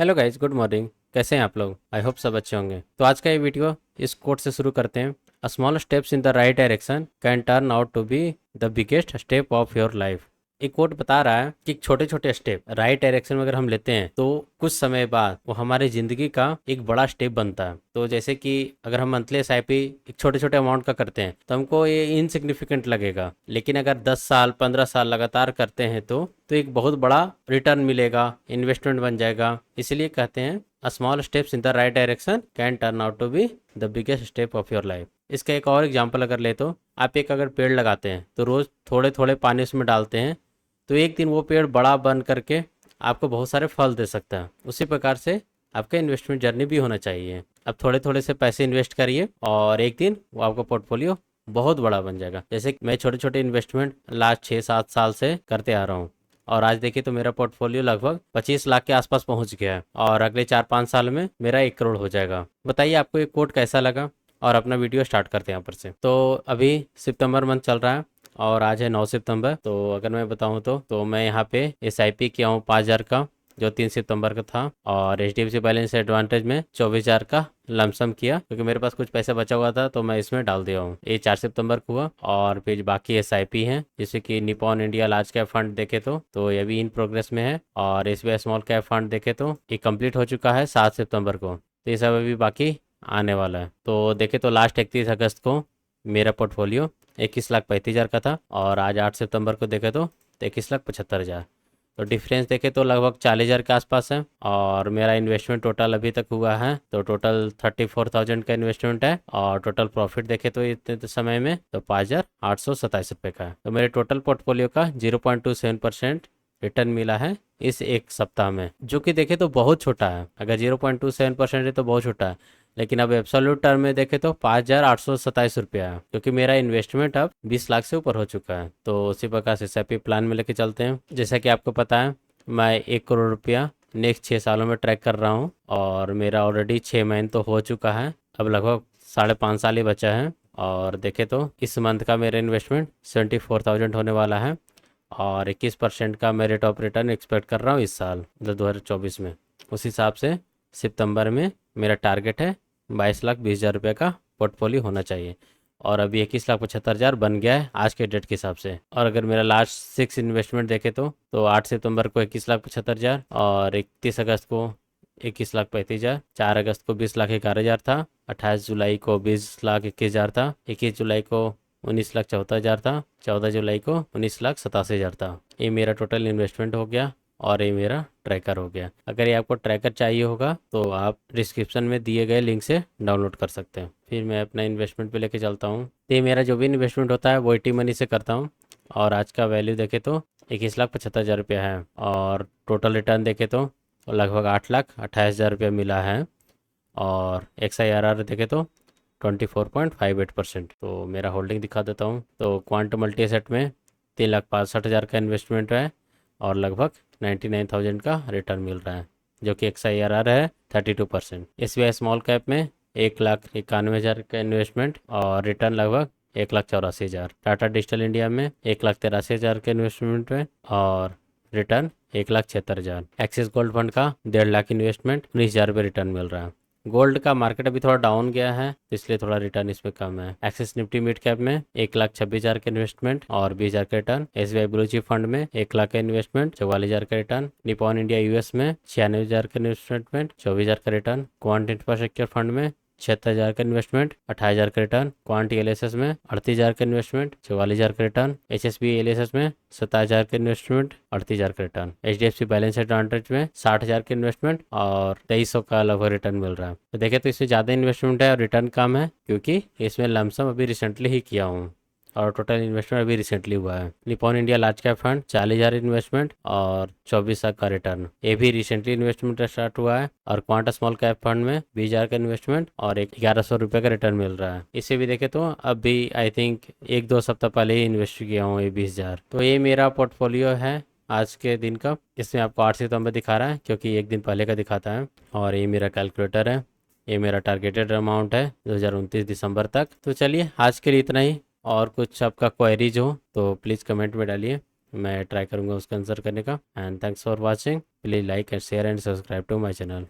Hello guys, good morning. कैसे हैं आप लोग? आई होप सब अच्छे होंगे। तो आज का ये वीडियो इस कोट से शुरू करते हैं। A small steps in the right direction can turn out to be the biggest step of your life. एक कोट बता रहा है कि छोटे छोटे स्टेप राइट डायरेक्शन में अगर हम लेते हैं तो कुछ समय बाद वो हमारी ज़िंदगी का एक बड़ा स्टेप बनता है। तो जैसे कि अगर हम मंथली एसआईपी एक छोटे छोटे अमाउंट का करते हैं तो हमको ये इनसिग्निफिकेंट लगेगा, लेकिन अगर 10 साल 15 साल लगातार करते हैं तो एक बहुत बड़ा रिटर्न मिलेगा, इन्वेस्टमेंट बन जाएगा। इसलिए कहते हैं a small steps in the right direction can turn out to be the biggest step of your life. इसका एक और एग्जांपल अगर ले तो आप एक अगर पेड़ लगाते हैं तो रोज़ थोड़े थोड़े पानी उसमें डालते हैं तो एक दिन वो पेड़ बड़ा बन करके आपको बहुत सारे फल दे सकता है। उसी प्रकार से आपका इन्वेस्टमेंट जर्नी भी होना चाहिए। अब थोड़े थोड़े से पैसे इन्वेस्ट करिए और एक दिन वो आपका पोर्टफोलियो बहुत बड़ा बन जाएगा। जैसे कि मैं छोटे छोटे इन्वेस्टमेंट लास्ट 6-7 साल से करते आ रहा हूँ और आज देखिए तो मेरा पोर्टफोलियो लगभग 25 लाख के आसपास पहुंच गया है और अगले 4-5 साल में मेरा 1 करोड़ हो जाएगा। बताइए आपको ये कोट कैसा लगा? और अपना वीडियो स्टार्ट करते हैं यहाँ पर से। तो अभी सितंबर मंथ चल रहा है और आज है 9 सितंबर। तो अगर मैं बताऊँ तो मैं यहाँ पे SIP किया हूँ 5,000 का, जो 3 सितंबर का था, और HDFC बैलेंस एडवांटेज में 24,000 का लमसम किया क्योंकि मेरे पास कुछ पैसा बचा हुआ था तो मैं इसमें डाल दिया हूँ। ये 4 सितंबर को हुआ। और फिर बाकी SIP हैं जैसे कि Nippon India large cap fund देखे तो ये भी इन प्रोग्रेस में है, और SBI स्मॉल कैप फंड देखे तो ये कंप्लीट हो चुका है 7 सितंबर को। तो ये सब अभी बाकी आने वाला है। तो देखे तो लास्ट 31 अगस्त को मेरा पोर्टफोलियो 21,35,000 का था और आज 8 सितंबर को देखे तो 21,75,000। तो डिफरेंस देखे तो लगभग 40,000 के आसपास है। और मेरा इन्वेस्टमेंट टोटल अभी तक हुआ है तो टोटल 34,000 का इन्वेस्टमेंट है, और टोटल प्रॉफिट देखे तो इतने समय में तो 5,827 रुपये का है। तो मेरे टोटल पोर्टफोलियो का 0.27% रिटर्न मिला है इस एक सप्ताह में, जो कि देखे तो बहुत छोटा है। अगर 0.27% है तो बहुत छोटा है, लेकिन अब एब्सोल्यूट टर्म में देखे तो 5,827 रुपया है, क्योंकि मेरा इन्वेस्टमेंट अब 20 लाख से ऊपर हो चुका है। तो उसी प्रकार से SIP प्लान में लेके चलते हैं। जैसा कि आपको पता है मैं 1 करोड़ रुपया नेक्स्ट 6 सालों में ट्रैक कर रहा हूँ और मेरा ऑलरेडी 6 महीने तो हो चुका है। अब लगभग 5.5 साल ही बचा है। और देखे तो इस मंथ का मेरा इन्वेस्टमेंट 74,000 होने वाला है और 21% का मैं रेट ऑफ रिटर्न एक्सपेक्ट कर रहा हूँ इस साल, मतलब 2024 में। उस हिसाब से सितंबर में मेरा टारगेट है 22,20,000 रुपये का पोर्टफोलियो होना चाहिए, और अभी 21,75,000 बन गया है आज के डेट के हिसाब से। और अगर मेरा लास्ट 6 इन्वेस्टमेंट देखे तो 8 सितंबर को 21,75,000, और 31 अगस्त को 21,35,000, 4 अगस्त को 20,11,000 था, 28 जुलाई को 20,21,000 था, 21 जुलाई को 19,74,000 था, 14 जुलाई को 19,87,000 था। ये मेरा टोटल इन्वेस्टमेंट हो गया और ये मेरा ट्रैकर हो गया। अगर ये आपको ट्रैकर चाहिए होगा तो आप डिस्क्रिप्शन में दिए गए लिंक से डाउनलोड कर सकते हैं। फिर मैं अपना इन्वेस्टमेंट पे लेके चलता हूँ। तो ये मेरा जो भी इन्वेस्टमेंट होता है वो ET मनी से करता हूँ, और आज का वैल्यू देखे तो 21,75,000 रुपया है, और टोटल रिटर्न देखे तो लगभग 8,28,000 रुपया मिला है, और XIRR देखे तो 24.58%। तो मेरा होल्डिंग दिखा देता हूँ। तो क्वांट मल्टी एसेट में 3,65,000 का इन्वेस्टमेंट है और लगभग 99,000 का रिटर्न मिल रहा है, जो कि XIRR है 32%। SBI स्मॉल कैप में 1,91,000 का इन्वेस्टमेंट और रिटर्न लगभग 1,84,000। टाटा डिजिटल इंडिया में 1,83,000 के इन्वेस्टमेंट में और रिटर्न 1,76,000। एक्सिस गोल्ड फंड का 1.5 लाख इन्वेस्टमेंट 19,000 रुपये रिटर्न मिल रहा है। गोल्ड का मार्केट अभी थोड़ा डाउन गया है इसलिए थोड़ा रिटर्न इसमें कम है। एक्सिस निफ्टी मिड कैप में 1,26,000 का इन्वेस्टमेंट और 20,000 का return. SBI blue chip fund में 1 लाख का इन्वेस्टमेंट 44,000 का रिटर्न। निपॉन इंडिया US में 96,000 का इन्वेस्टमेंट 24,000 का रिटर्न। क्वांट इंफ्रास्ट्रक्चर फंड में 76,000 का इन्वेस्टमेंट 28,000 का रिटर्न। क्वांट LSS में 38,000 का इन्वेस्टमेंट 44,000 का रिटर्न। HSB LSS में 27,000 का इन्वेस्टमेंट 38,000 का रिटर्न। HDFC बैलेंस एडवांटेज में 60,000 के इन्वेस्टमेंट और 2300 का लगभग रिटर्न मिल रहा है। तो देखे तो इसमें ज़्यादा इन्वेस्टमेंट है और रिटर्न कम है, क्योंकि इसमें लमसम अभी रिसेंटली ही किया हूँ और टोटल इन्वेस्टमेंट अभी रिसेंटली हुआ है। Nippon India large cap fund 40,000 investment और 24 का रिटर्न, ये भी रिसेंटली इन्वेस्टमेंट स्टार्ट हुआ है। और क्वांटा स्मॉल कैप फंड में 20,000 का इन्वेस्टमेंट और 1,100 रुपये का रिटर्न मिल रहा है। इसे भी देखे तो अभी आई थिंक 1-2 सप्ताह पहले ही इन्वेस्ट किया हूँ ये 20,000। तो ये मेरा पोर्टफोलियो है आज के दिन का। इसमें आपको 8 सितंबर दिखा रहा है क्योंकि एक दिन पहले का दिखाता है, और ये मेरा कैलकुलेटर है। ये मेरा टारगेटेड अमाउंट है 2029 दिसंबर तक। तो चलिए आज के लिए इतना ही, और कुछ आपका क्वेरीज हो तो प्लीज़ कमेंट में डालिए। मैं ट्राई करूँगा उसका आंसर करने का। And thanks for watching, please like and share and subscribe to my channel.